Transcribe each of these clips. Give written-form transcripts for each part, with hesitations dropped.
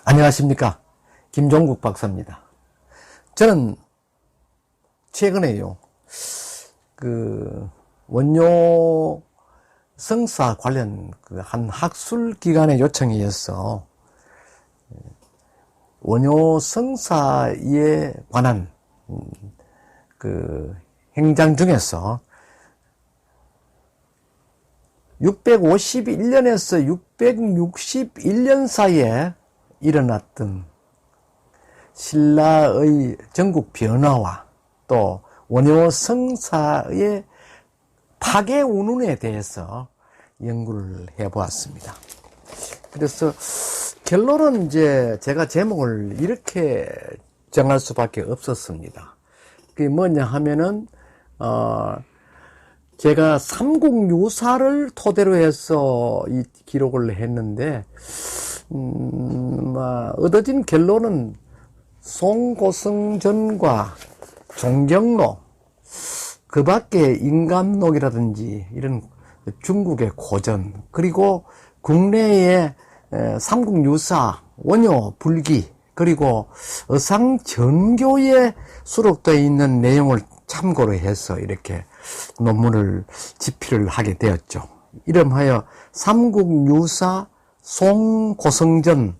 안녕하십니까. 김종국 박사입니다. 저는 최근에요, 원료 성사 관련 한 학술기관의 요청에 의해서 원료 성사에 관한 행장 중에서 651년에서 661년 사이에 일어났던 신라의 전국 변화와 또 원효 성사의 파괴 운운에 대해서 연구를 해보았습니다. 그래서 결론은 이제 제가 제목을 이렇게 정할 수밖에 없었습니다. 그게 뭐냐 하면은 제가 삼국유사를 토대로 해서 이 기록을 했는데 얻어진 결론은 송고성전과 종경록, 그 밖에 인감록이라든지 이런 중국의 고전, 그리고 국내의 삼국유사, 원효, 불기, 그리고 어상전교에 수록되어 있는 내용을 참고로 해서 이렇게 논문을 집필을 하게 되었죠. 이름하여 삼국유사, 송고성전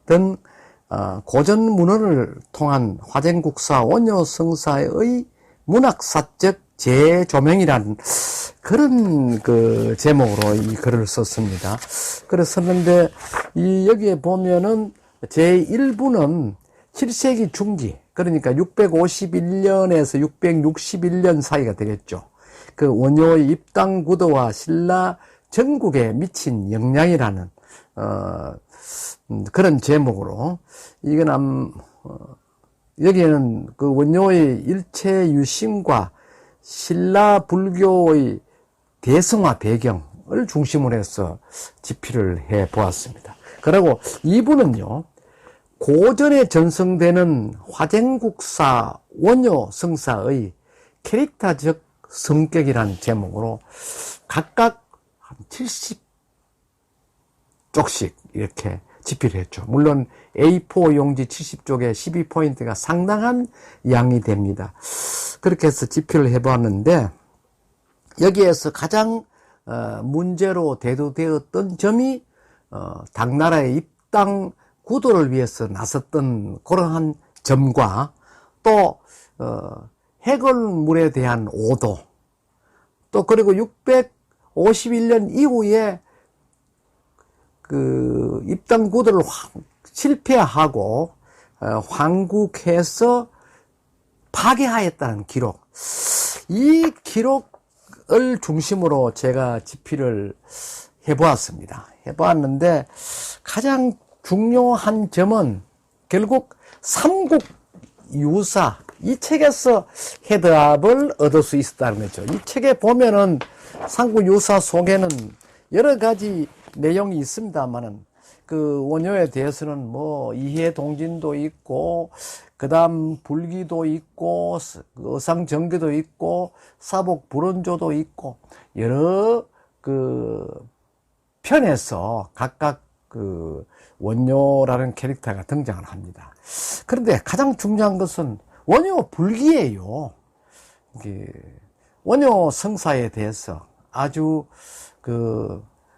등 고전 문헌을 통한 화쟁국사 원효성사의 문학사적 재조명이라는 그런 제목으로 이 글을 썼습니다. 그래서 썼는데 여기에 보면은 제1부는 7세기 중기, 그러니까 651년에서 661년 사이가 되겠죠. 그 원효의 입당 구도와 신라 전국에 미친 영향이라는 그런 제목으로, 이건 여기에는 그 원효의 일체 유심과 신라 불교의 대성화 배경을 중심으로 해서 집필을 해 보았습니다. 그리고 2부는요, 고전에 전승되는 화쟁국사 원효 성사의 캐릭터적 성격이라는 제목으로 각각 한 70쪽씩 이렇게 집필을 했죠. 물론 A4 용지 70쪽에 12포인트가 상당한 양이 됩니다. 그렇게 해서 집필을 해보았는데, 여기에서 가장 문제로 대두되었던 점이 당나라의 입당 구도를 위해서 나섰던 그러한 점과, 또 해골물에 대한 오도, 또 그리고 651년 이후에 입당 구도를 실패하고 황국해서 파괴하였다는 기록, 이 기록을 중심으로 제가 집필을 해보았습니다. 해보았는데 가장 중요한 점은 결국 삼국유사, 이 책에서 해답을 얻을 수 있었다는 거죠. 이 책에 보면은 삼국유사 속에는 여러 가지 내용이 있습니다만은 원효에 대해서는 이해동진도 있고, 그 다음 불기도 있고, 어상정교도 있고, 사복불원조도 있고, 여러 편에서 각각 원효라는 캐릭터가 등장을 합니다. 그런데 가장 중요한 것은 원효 불기예요. 원효 성사에 대해서 아주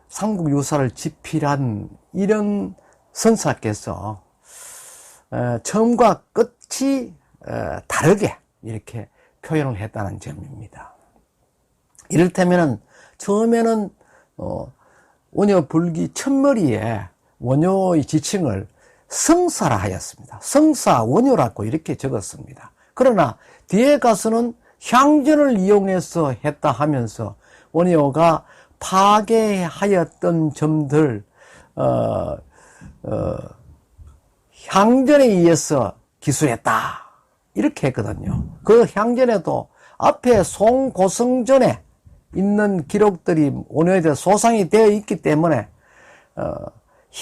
삼국유사를 집필한 이런 선사께서 처음과 끝이 다르게 이렇게 표현을 했다는 점입니다. 이를테면은 처음에는 원효 불기 첫머리에 원효의 지칭을 성사라 하였습니다. 성사 원효라고 이렇게 적었습니다. 그러나 뒤에 가서는 향전을 이용해서 했다 하면서 원효가 파괴하였던 점들, 향전에 의해서 기술했다, 이렇게 했거든요. 그 향전에도 앞에 송고성전에 있는 기록들이 원효에 대해 소상이 되어 있기 때문에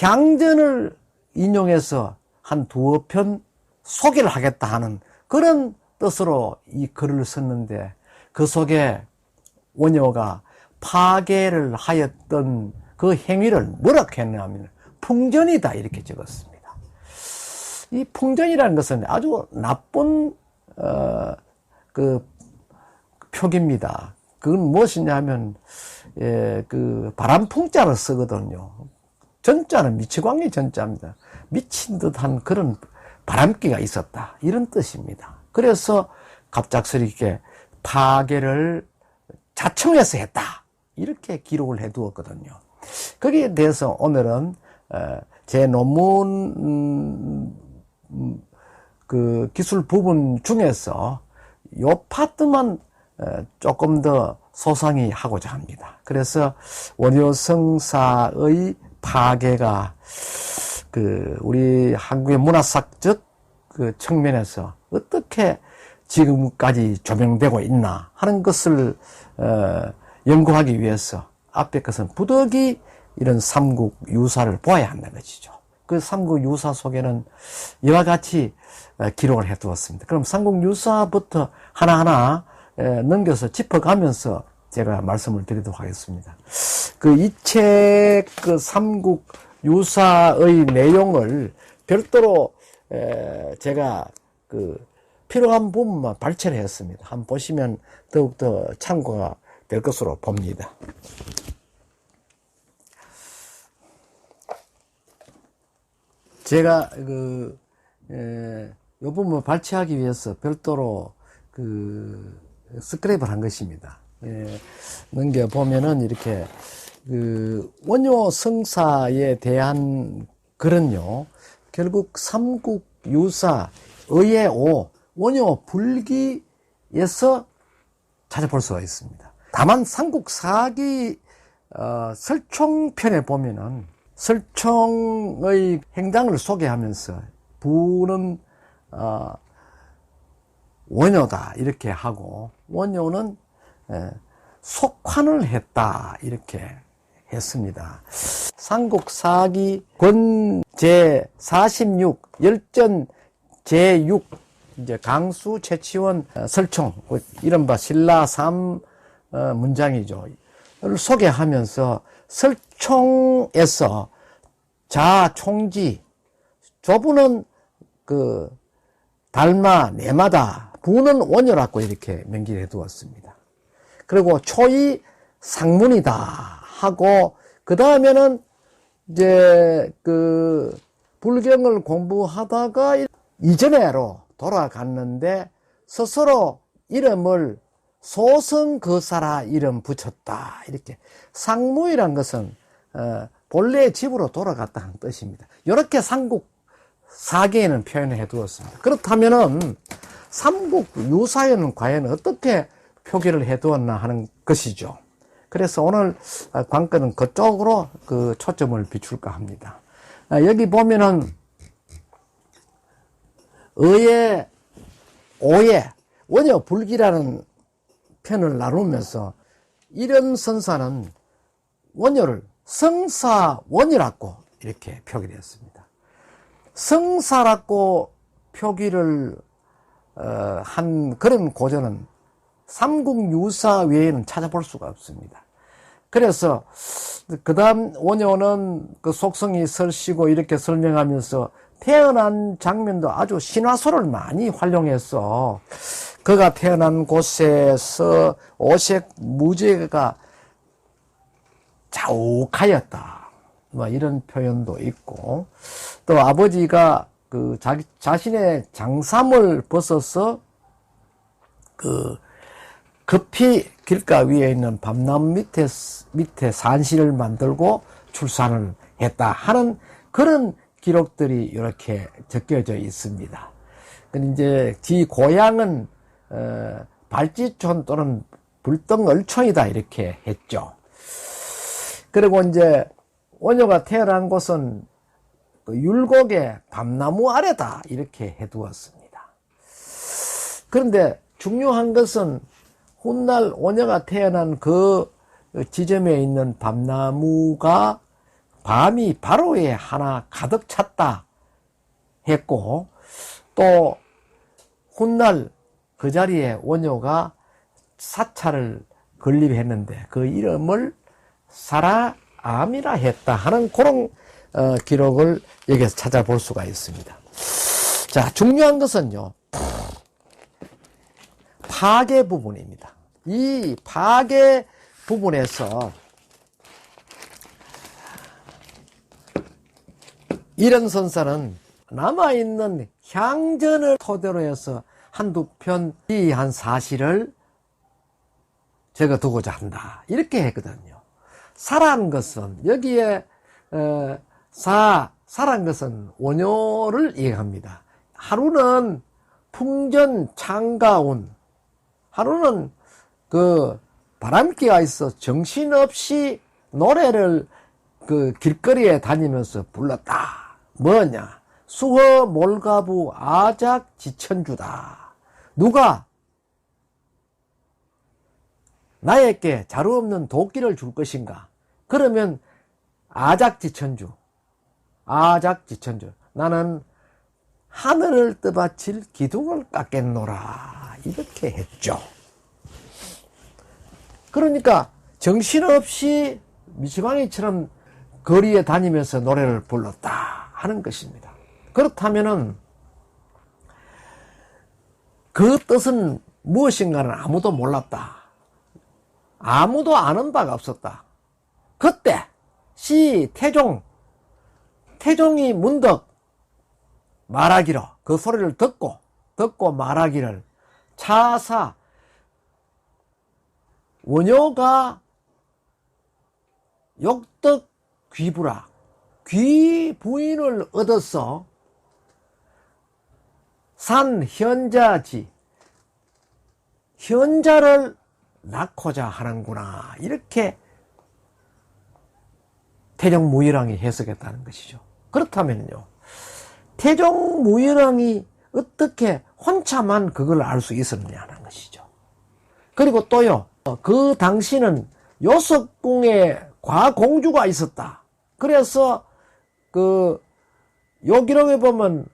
향전을 인용해서 한 두어 편 소개를 하겠다 하는 그런 뜻으로 이 글을 썼는데, 그 속에 원효가 파괴를 하였던 그 행위를 뭐라고 했냐면 풍전이다, 이렇게 적었습니다. 이 풍전이라는 것은 아주 나쁜 그 표기입니다. 그건 무엇이냐 하면 그 바람풍자를 쓰거든요. 전자는 미치광이 전자입니다. 미친 듯한 그런 바람기가 있었다, 이런 뜻입니다. 그래서 갑작스럽게 파괴를 자청해서 했다, 이렇게 기록을 해 두었거든요. 거기에 대해서 오늘은 제 논문 그 기술 부분 중에서 요 파트만 조금 더 소상히 하고자 합니다. 그래서 원효성사의 파괴가 그 우리 한국의 문화사적 그 측면에서 어떻게 지금까지 조명되고 있나 하는 것을 연구하기 위해서 앞에 것은 부득이 이런 삼국 유사를 보아야 한다는 것이죠. 그 삼국 유사 속에는 이와 같이 기록을 해 두었습니다. 그럼 삼국 유사부터 하나하나 넘겨서 짚어가면서 제가 말씀을 드리도록 하겠습니다. 그 이 책 그 삼국 유사의 내용을 별도로 제가 그 필요한 부분만 발췌를 했습니다. 한번 보시면 더욱더 참고가 될 것으로 봅니다. 제가 이 부분을 발췌하기 위해서 별도로 그 스크랩을 한 것입니다. 넘겨보면은 이렇게 그 원효 성사에 대한 글은요, 결국 삼국 유사 의의 오 원효 불기에서 찾아볼 수가 있습니다. 다만 삼국 사기 설총편에 보면은 설총의 행장을 소개하면서 부는 원효다 이렇게 하고, 원효는 속환을 했다 이렇게 했습니다. 삼국사기 권 제46 열전 제6 이제 강수 최치원 설총 이른바 신라 3 문장이죠. 를 소개하면서 설총에서 자총지 조부는 그 달마 내마다 부는 원효라고 이렇게 명기를 해 두었습니다. 그리고 초이 상문이다 하고, 그 다음에는 이제 그 불경을 공부하다가 이전에로 돌아갔는데 스스로 이름을 소성거사라 이름 붙였다 이렇게. 상무이란 것은 본래 집으로 돌아갔다는 뜻입니다. 이렇게 삼국 사기에는 표현을 해 두었습니다. 그렇다면은 삼국 유사에는 과연 어떻게 표기를 해 두었나 하는 것이죠. 그래서 오늘 관건은 그쪽으로 그 초점을 비출까 합니다. 여기 보면은 의의 오의 원효 불기라는 편을 나누면서 이런 선사는 원효를 성사원이라고 이렇게 표기를 했습니다. 성사라고 표기를 한 그런 고전은 삼국 유사 외에는 찾아볼 수가 없습니다. 그래서 그 다음 원효는 그 속성이 설시고 이렇게 설명하면서 태어난 장면도 아주 신화소를 많이 활용해서 그가 태어난 곳에서 오색 무죄가 자욱하였다, 뭐 이런 표현도 있고, 또 아버지가 그 자신의 장삼을 벗어서 그 급히 길가 위에 있는 밤나무 밑에 산실을 만들고 출산을 했다 하는 그런 기록들이 이렇게 적혀져 있습니다. 근데 이제 지 고향은 발지촌 또는 불덩얼촌이다 이렇게 했죠. 그리고 이제 원효가 태어난 곳은 율곡의 밤나무 아래다 이렇게 해두었습니다. 그런데 중요한 것은 훗날 원효가 태어난 그 지점에 있는 밤나무가 밤이 바로에 하나 가득 찼다 했고, 또 훗날 그 자리에 원효가 사찰을 건립했는데 그 이름을 사라암이라 했다 하는 그런 기록을 여기서 찾아볼 수가 있습니다. 자, 중요한 것은요, 파괴 부분입니다. 이 파괴 부분에서 이런 선사는 남아있는 향전을 토대로 해서 한두 편 한 사실을 적어두고자 한다. 이렇게 했거든요. 사라는 것은 여기에 사라는 것은 원효를 얘기합니다. 하루는 풍전 창가운, 하루는 그 바람기가 있어 정신없이 노래를 그 길거리에 다니면서 불렀다. 뭐냐? 수허 몰가부 아작 지천주다. 누가 나에게 자루 없는 도끼를 줄 것인가? 그러면 아작지천주, 아작지천주. 나는 하늘을 떠받칠 기둥을 깎겠노라. 이렇게 했죠. 그러니까 정신없이 미치광이처럼 거리에 다니면서 노래를 불렀다 하는 것입니다. 그렇다면은 그 뜻은 무엇인가는 아무도 몰랐다. 아무도 아는 바가 없었다. 그때 태종이 문득 말하기를, 그 소리를 듣고 말하기를, 차사 원효가 욕덕 귀부라, 귀 부인을 얻어서 산 현자지, 현자를 낳고자 하는구나. 이렇게 태종무일왕이 해석했다는 것이죠. 그렇다면요, 태종무일왕이 어떻게 혼자만 그걸 알 수 있었느냐는 것이죠. 그리고 또요, 그 당시는 요석궁에 과공주가 있었다. 그래서 그 요기록에 보면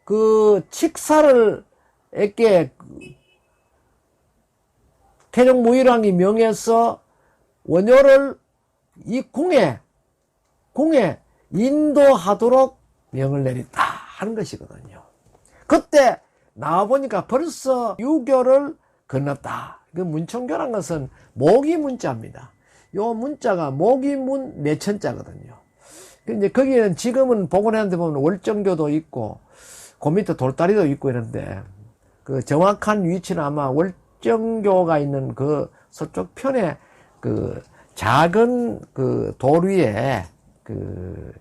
그 칙사를 에게 태종무일왕이 명해서 원효를 이 궁에 인도하도록 명을 내렸다 하는 것이거든요. 그때 나와보니까 벌써 유교를 건넜다. 그 문청교란 것은 모기문자입니다. 요 문자가 모기문 내천자거든요. 이제 거기에는 지금은 복원했는데 보면 월정교도 있고 그 밑에 돌다리도 있고 이런데 그 정확한 위치는 아마 월정교가 있는 그 서쪽 편에 그 작은 그 돌 위에 그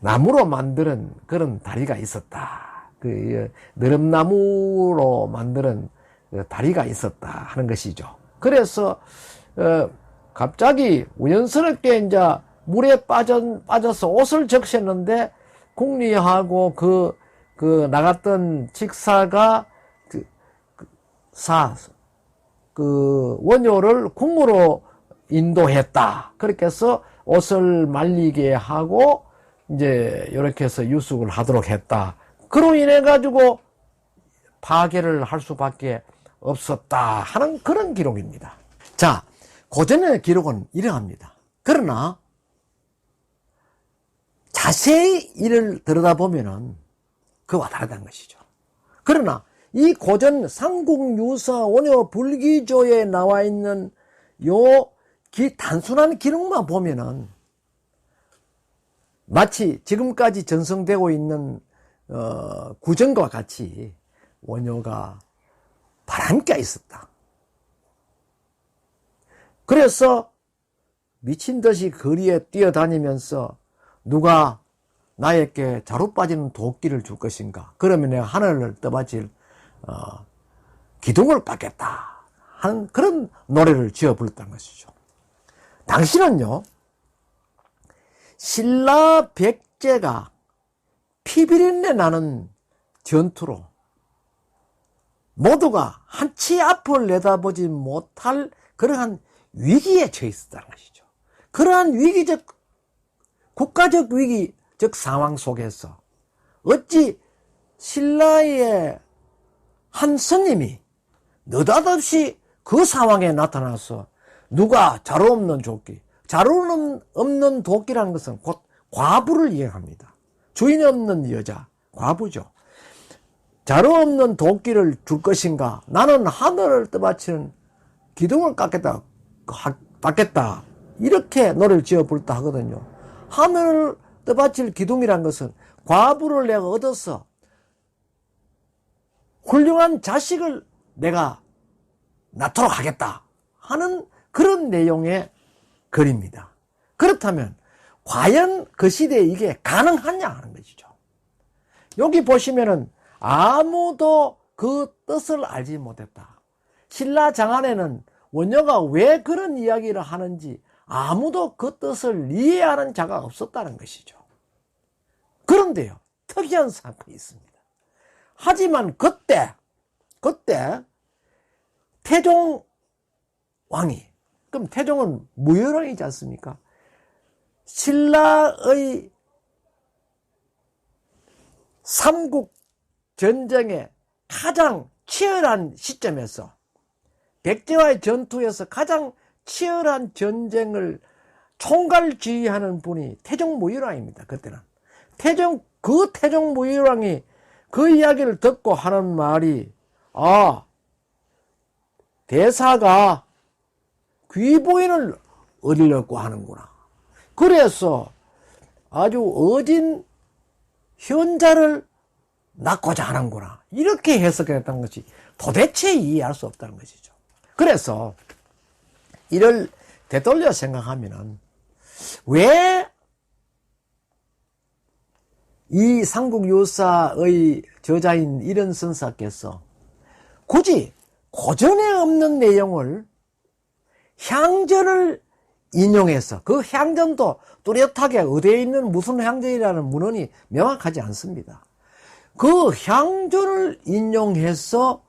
나무로 만드는 그런 다리가 있었다. 그 느릅나무로 만드는 그 다리가 있었다 하는 것이죠. 그래서 갑자기 우연스럽게 이제 물에 빠져서 옷을 적셨는데 궁리하고 그 나갔던 직사가 그 원효를 궁으로 인도했다. 그렇게 해서 옷을 말리게 하고 이제 이렇게 해서 유숙을 하도록 했다. 그로 인해 가지고 파괴를 할 수밖에 없었다 하는 그런 기록입니다. 자, 고전의 기록은 이러합니다. 그러나 자세히 이를 들여다보면은 그와 다르다는 것이죠. 그러나 이 고전 삼국유사 원효 불기조에 나와 있는 요 단순한 기록만 보면은 마치 지금까지 전성되고 있는 구전과 같이 원효가 바람기가 있었다. 그래서 미친 듯이 거리에 뛰어다니면서 누가 나에게 자루 빠지는 도끼를 줄 것인가? 그러면 내가 하늘을 떠받칠 기둥을 깎겠다 하는 그런 노래를 지어 불렀다는 것이죠. 당시는요, 신라 백제가 피비린내 나는 전투로 모두가 한치 앞을 내다보지 못할 그러한 위기에 처해 있었다는 것이죠. 그러한 위기적, 국가적 위기적 상황 속에서 어찌 신라의 한 스님이 느닷없이 그 상황에 나타나서 누가 자루 없는 도끼, 자루 없는 도끼라는 것은 곧 과부를 이해합니다. 주인 없는 여자, 과부죠. 자루 없는 도끼를 줄 것인가? 나는 하늘을 떠받치는 기둥을 깎겠다. 이렇게 노래를 지어 부르다 하거든요. 하늘을 떠받칠 기둥이란 것은 과부를 내가 얻어서 훌륭한 자식을 내가 낳도록 하겠다 하는 그런 내용의 글입니다. 그렇다면 과연 그 시대에 이게 가능하냐 하는 것이죠. 여기 보시면은 아무도 그 뜻을 알지 못했다. 신라 장안에는 원효가 왜 그런 이야기를 하는지 아무도 그 뜻을 이해하는 자가 없었다는 것이죠. 그런데요, 특이한 사건이 있습니다. 하지만 그때 태종 왕이, 그럼 태종은 무열왕이지 않습니까? 신라의 삼국 전쟁의 가장 치열한 시점에서, 백제와의 전투에서 가장 치열한 전쟁을 총괄 지휘하는 분이 태종 무열왕입니다. 그때는 태종 무열왕이 그 이야기를 듣고 하는 말이, 대사가 귀부인을 얻으려고 하는구나. 그래서 아주 어진 현자를 낳고자 하는구나. 이렇게 해석했던 것이 도대체 이해할 수 없다는 것이죠. 그래서 이를 되돌려 생각하면은 왜 이 삼국유사의 저자인 이른선사께서 굳이 고전에 없는 내용을 향전을 인용해서, 그 향전도 뚜렷하게 어디에 있는 무슨 향전이라는 문헌이 명확하지 않습니다. 그 향전을 인용해서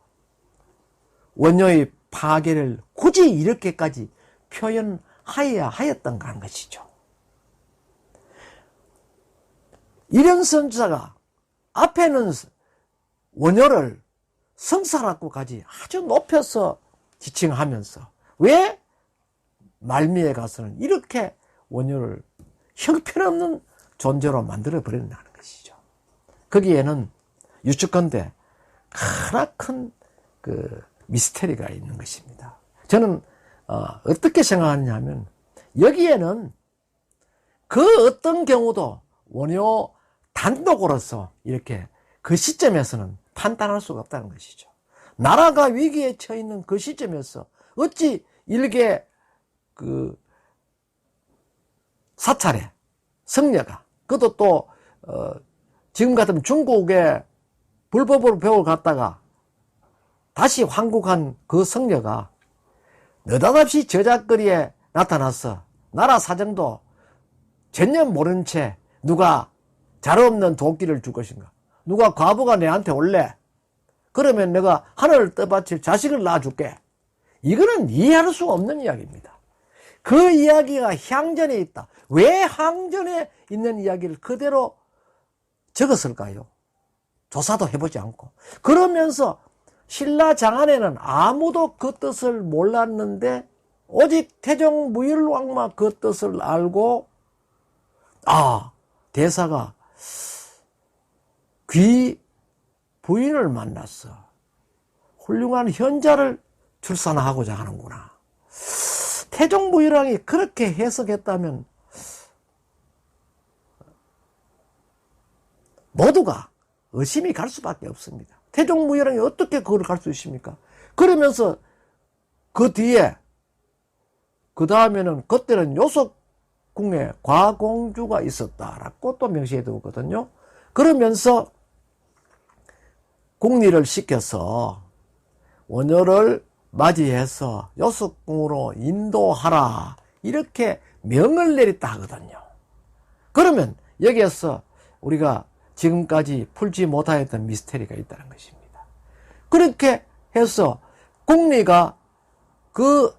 원효의 파괴를 굳이 이렇게까지 표현하여야 하였던가 하는 것이죠. 이른선사가 앞에는 원효를 성사라고까지 아주 높여서 지칭하면서 왜 말미에 가서는 이렇게 원효를 형편없는 존재로 만들어버린다는 것이죠. 거기에는 유추컨대 크나큰 그 미스테리가 있는 것입니다. 저는 어떻게 생각하느냐면, 여기에는 그 어떤 경우도 원효 단독으로서 이렇게 그 시점에서는 판단할 수가 없다는 것이죠. 나라가 위기에 처해 있는 그 시점에서 어찌 일개 그 사찰의 성녀가, 그것도 또 지금 같으면 중국에 불법으로 배워 갔다가 다시 환국한 그 성녀가 느닷없이 저작거리에 나타나서 나라 사정도 전혀 모른 채 누가 자루 없는 도끼를 줄 것인가, 누가 과부가 내한테 올래, 그러면 내가 하늘을 떠받칠 자식을 낳아줄게, 이거는 이해할 수 없는 이야기입니다. 그 이야기가 향전에 있다. 왜 향전에 있는 이야기를 그대로 적었을까요? 조사도 해보지 않고. 그러면서 신라 장안에는 아무도 그 뜻을 몰랐는데 오직 태종 무열왕만 그 뜻을 알고, 대사가 귀 부인을 만났어, 훌륭한 현자를 출산하고자 하는구나. 태종 무열왕이 그렇게 해석했다면 모두가 의심이 갈 수밖에 없습니다. 태종 무열왕이 어떻게 그걸 갈 수 있습니까? 그러면서 그 뒤에, 그 다음에는 그때는 요속궁에 과공주가 있었다라고 또 명시해 두거든요. 그러면서 궁리를 시켜서 원효를 맞이해서 요속궁으로 인도하라, 이렇게 명을 내렸다 하거든요. 그러면 여기에서 우리가 지금까지 풀지 못하였던 미스테리가 있다는 것입니다. 그렇게 해서 궁리가 그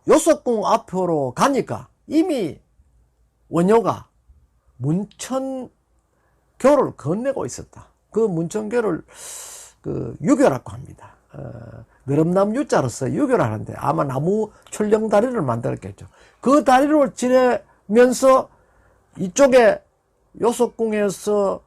요속궁 앞으로 가니까 이미 원효가 문천교를 건네고 있었다. 그 문천교를 그 유교라고 합니다. 느릅나무 유자로서 유교를 하는데 아마 나무 출령 다리를 만들었겠죠. 그 다리를 지내면서 이쪽에 요석궁에서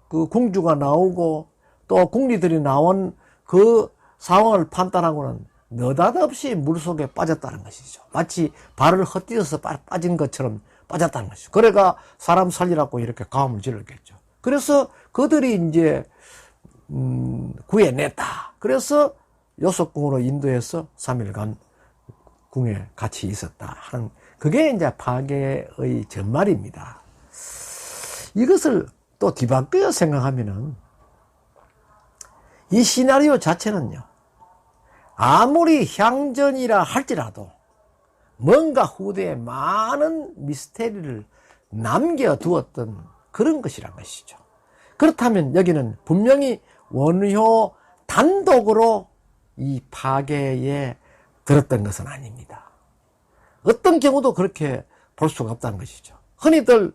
그 궁주가 나오고 또 궁리들이 나온 그 상황을 판단하고는 느닷없이 물속에 빠졌다는 것이죠. 마치 발을 헛디뎌서 빠진 것처럼 빠졌다는 것이죠. 그래가 사람 살리라고 이렇게 가음을 질렀겠죠. 그래서 그들이 이제 구해냈다. 그래서 요석궁으로 인도해서 3일간 궁에 같이 있었다 하는, 그게 이제 파괴의 전말입니다. 이것을 또 뒤바꿔 생각하면은 이 시나리오 자체는요, 아무리 향전이라 할지라도 뭔가 후대에 많은 미스테리를 남겨두었던 그런 것이란 것이죠. 그렇다면 여기는 분명히 원효 단독으로 이 파괴에 들었던 것은 아닙니다. 어떤 경우도 그렇게 볼 수가 없다는 것이죠. 흔히들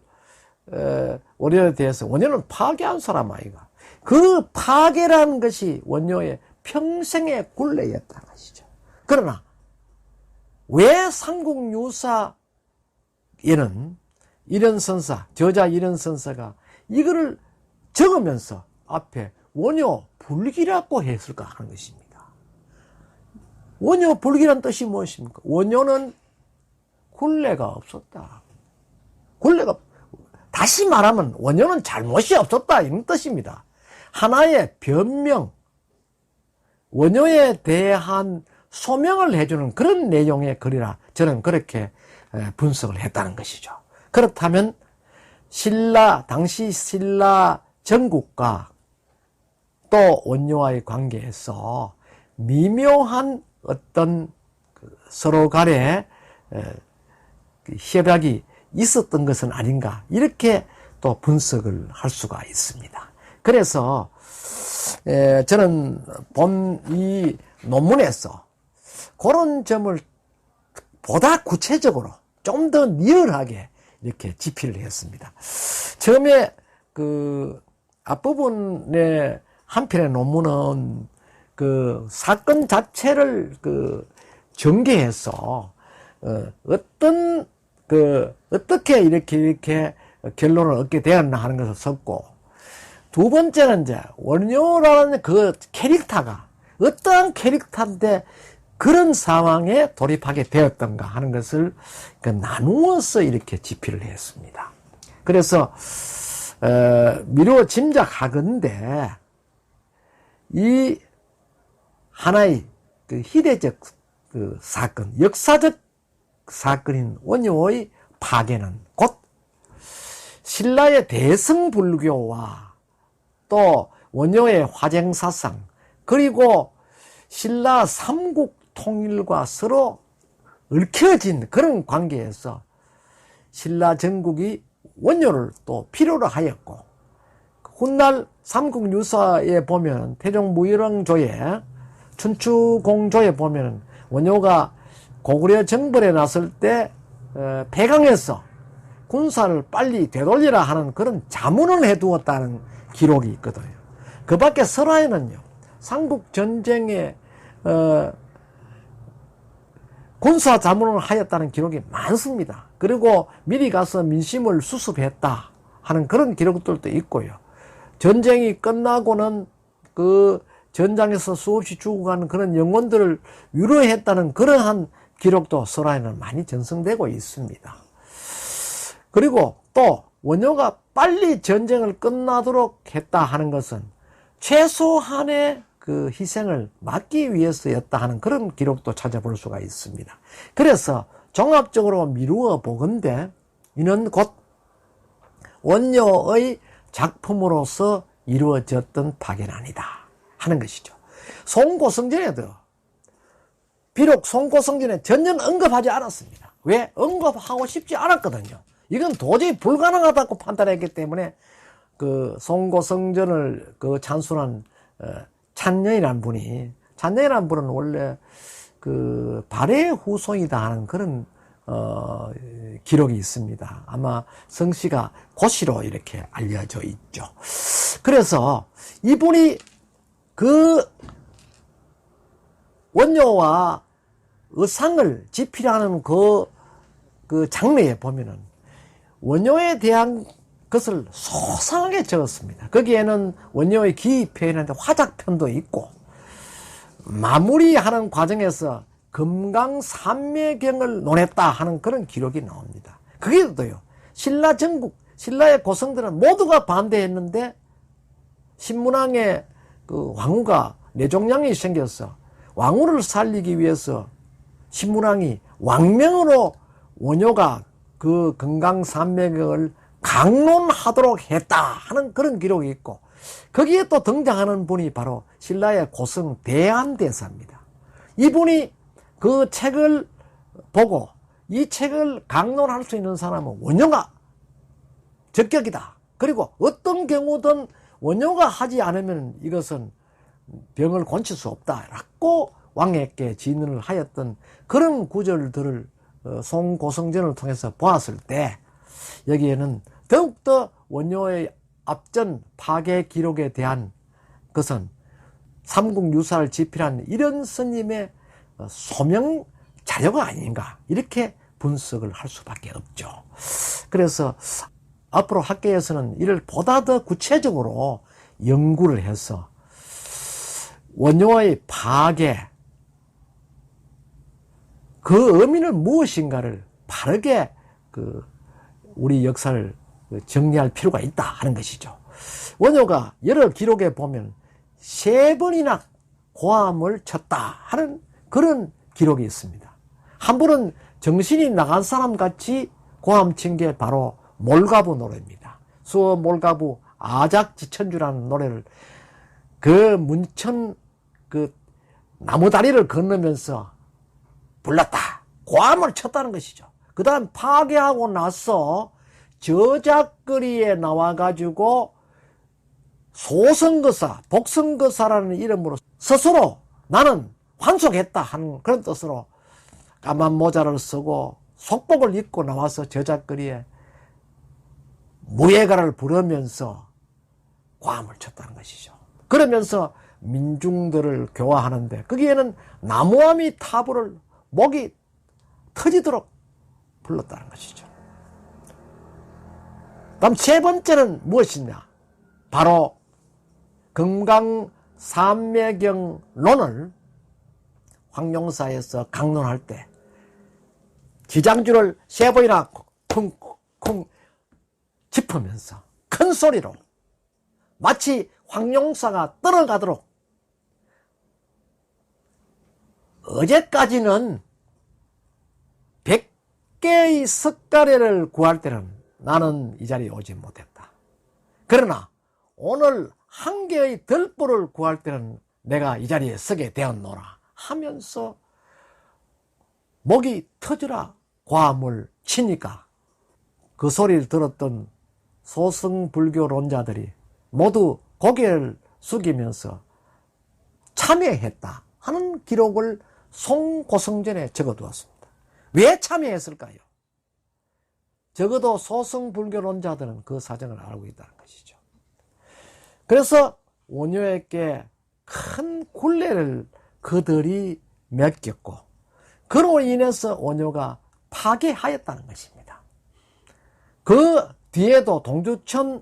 원효에 대해서 원효는 파괴한 사람 아이가, 그 파괴라는 것이 원효의 평생의 굴레였다는 것이죠. 그러나 왜 삼국유사에는 일현선사, 저자 일현선사가 이거를 적으면서 앞에 원효 불기라고 했을까 하는 것입니다. 원효 불기란 뜻이 무엇입니까? 원효는 굴레가 없었다. 다시 말하면 원효는 잘못이 없었다, 이런 뜻입니다. 하나의 변명, 원효에 대한 소명을 해주는 그런 내용의 글이라 저는 그렇게 분석을 했다는 것이죠. 그렇다면 당시 신라 전국과 또 원효와의 관계에서 미묘한 어떤 서로 간에 협약이 있었던 것은 아닌가, 이렇게 또 분석을 할 수가 있습니다. 그래서 저는 본 이 논문에서 그런 점을 보다 구체적으로 좀 더 리얼하게 이렇게 집필을 했습니다. 처음에 그 앞부분의 한 편의 논문은 그 사건 자체를 그 전개해서 어떻게 이렇게 결론을 얻게 되었나 하는 것을 썼고, 두 번째는 이제 원효라는 그 캐릭터가 어떠한 캐릭터인데 그런 상황에 돌입하게 되었던가 하는 것을 나누어서 이렇게 집필을 했습니다. 그래서 미루어 짐작하건대 이 하나의 그 희대적 그 사건, 역사적 사건인 원효의 파괴는 곧 신라의 대승불교와 또 원효의 화쟁사상, 그리고 신라 삼국 통일과 서로 얽혀진 그런 관계에서 신라 전국이 원효를 또 필요로 하였고, 훗날 삼국유사에 보면 태종무일왕조에 춘추공조에 보면 원효가 고구려 정벌에 나설 때 폐강에서 군사를 빨리 되돌리라 하는 그런 자문을 해두었다는 기록이 있거든요. 그 밖에 설화에는요, 삼국전쟁에 군사 자문을 하였다는 기록이 많습니다. 그리고 미리 가서 민심을 수습했다 하는 그런 기록들도 있고요. 전쟁이 끝나고는 그 전장에서 수없이 죽어가는 그런 영혼들을 위로했다는 그러한 기록도 설화에는 많이 전승되고 있습니다. 그리고 또 원효가 빨리 전쟁을 끝나도록 했다 하는 것은 최소한의 그 희생을 막기 위해서였다 하는 그런 기록도 찾아볼 수가 있습니다. 그래서 종합적으로 미루어 보건대 이는 곧 원효의 작품으로서 이루어졌던 파괴는 아니다 하는 것이죠. 송고성전에도 비록 송고성전에 전혀 언급하지 않았습니다. 왜? 언급하고 싶지 않았거든요. 이건 도저히 불가능하다고 판단했기 때문에 그 송고성전을 그 찬순한 찬녀이라는 분은 원래 그 발해 후손이다 하는 그런 기록이 있습니다. 아마 성씨가 고씨로 이렇게 알려져 있죠. 그래서 이분이 그 원효와 의상을 집필하는 그 장르에 보면은 원효에 대한 그것을 소상하게 적었습니다. 거기에는 원효의 기의 표현인데 화작편도 있고, 마무리하는 과정에서 금강산매경을 논했다 하는 그런 기록이 나옵니다. 그게도요, 신라 전국, 신라의 고성들은 모두가 반대했는데 신문왕의 그 왕후가 뇌종양이 생겨서 왕후를 살리기 위해서 신문왕이 왕명으로 원효가 그 금강산매경을 강론하도록 했다 하는 그런 기록이 있고, 거기에 또 등장하는 분이 바로 신라의 고성 대안대사입니다. 이분이 그 책을 보고 이 책을 강론할 수 있는 사람은 원효가 적격이다. 그리고 어떤 경우든 원효가 하지 않으면 이것은 병을 고칠 수 없다라고 왕에게 진언을 하였던 그런 구절들을 송고성전을 통해서 보았을 때, 여기에는 더욱더 원효의 앞전 파괴 기록에 대한 것은 삼국유사를 집필한 이런 스님의 소명 자료가 아닌가, 이렇게 분석을 할 수밖에 없죠. 그래서 앞으로 학계에서는 이를 보다 더 구체적으로 연구를 해서 원효의 파괴, 그 의미는 무엇인가를 바르게 우리 역사를 정리할 필요가 있다 하는 것이죠. 원효가 여러 기록에 보면 3번이나 고함을 쳤다 하는 그런 기록이 있습니다. 한 번은 정신이 나간 사람 같이 고함 친 게 바로 몰가부 노래입니다. 수어 몰가부 아작지천주라는 노래를 그 문천 그 나무다리를 건너면서 불렀다, 고함을 쳤다는 것이죠. 그 다음 파괴하고 나서 저작거리에 나와가지고 소성거사, 복성거사라는 이름으로 스스로 나는 환속했다 하는 그런 뜻으로 까만 모자를 쓰고 속복을 입고 나와서 저작거리에 무예가를 부르면서 고함을 쳤다는 것이죠. 그러면서 민중들을 교화하는데 거기에는 나무아미 타불을 목이 터지도록 불렀다는 것이죠. 다음 3번째는 무엇이냐? 바로 금강산매경론을 황룡사에서 강론할 때 지장주를 3번이나 쿵쿵 짚으면서 큰 소리로 마치 황룡사가 떨어가도록, 어제까지는 100개의 석가래를 구할 때는 나는 이 자리에 오지 못했다. 그러나 오늘 1개의 들보를 구할 때는 내가 이 자리에 서게 되었노라 하면서 목이 터지라 고함을 치니까 그 소리를 들었던 소승불교론자들이 모두 고개를 숙이면서 참여했다 하는 기록을 송고성전에 적어두었습니다. 왜 참여했을까요? 적어도 소승불교론자들은 그 사정을 알고 있다는 것이죠. 그래서 원효에게 큰 굴레를 그들이 맡겼고, 그로 인해서 원효가 파괴하였다는 것입니다. 그 뒤에도 동주천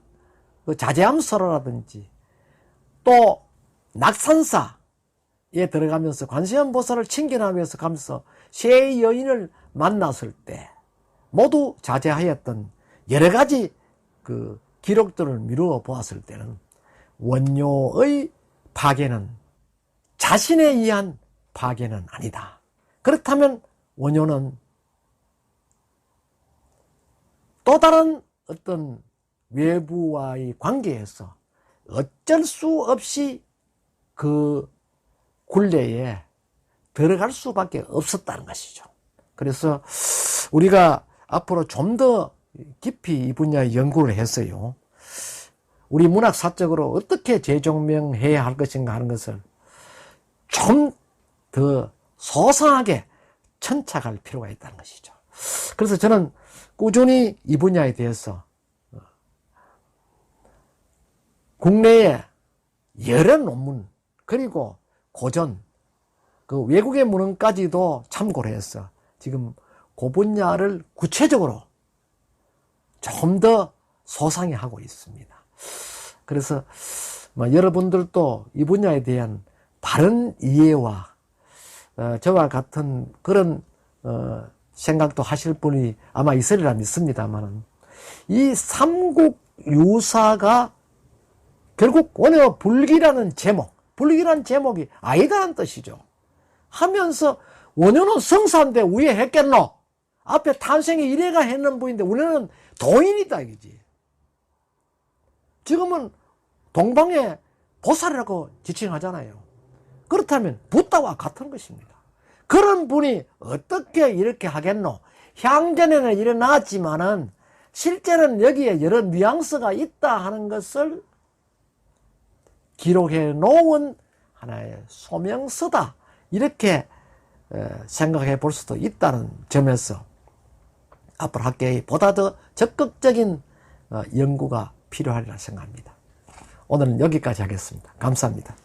자제암설화라든지 또 낙산사에 들어가면서 관세음보살을 칭견하기 위해서 가면서 세 여인을 만났을 때 모두 자제하였던 여러 가지 그 기록들을 미루어 보았을 때는 원효의 파괴는 자신에 의한 파괴는 아니다. 그렇다면 원효는 또 다른 어떤 외부와의 관계에서 어쩔 수 없이 그 굴레에 들어갈 수밖에 없었다는 것이죠. 그래서 우리가 앞으로 좀 더 깊이 이 분야의 연구를 했어요. 우리 문학사적으로 어떻게 재조명해야 할 것인가 하는 것을 좀 더 소상하게 천착할 필요가 있다는 것이죠. 그래서 저는 꾸준히 이 분야에 대해서 국내에 여러 논문, 그리고 고전, 그 외국의 문헌까지도 참고를 해서 지금 그 분야를 구체적으로 좀 더 소상히 하고 있습니다. 그래서 여러분들도 이 분야에 대한 바른 이해와 저와 같은 그런 생각도 하실 분이 아마 있으리라 믿습니다만, 이 삼국유사가 결국 원효 불기라는 불기라는 제목이 아니다는 뜻이죠. 하면서 원효는 성사인데 위에 했겠노? 앞에 탄생이 이래가 했는 분인데 우리는 도인이다 이거지. 지금은 동방의 보살이라고 지칭하잖아요. 그렇다면 붓다와 같은 것입니다. 그런 분이 어떻게 이렇게 하겠노? 향전에는 일어났지만은 실제는 여기에 여러 뉘앙스가 있다 하는 것을 기록해 놓은 하나의 소명서다, 이렇게 생각해 볼 수도 있다는 점에서 앞으로 학계에 보다 더 적극적인 연구가 필요하리라 생각합니다. 오늘은 여기까지 하겠습니다. 감사합니다.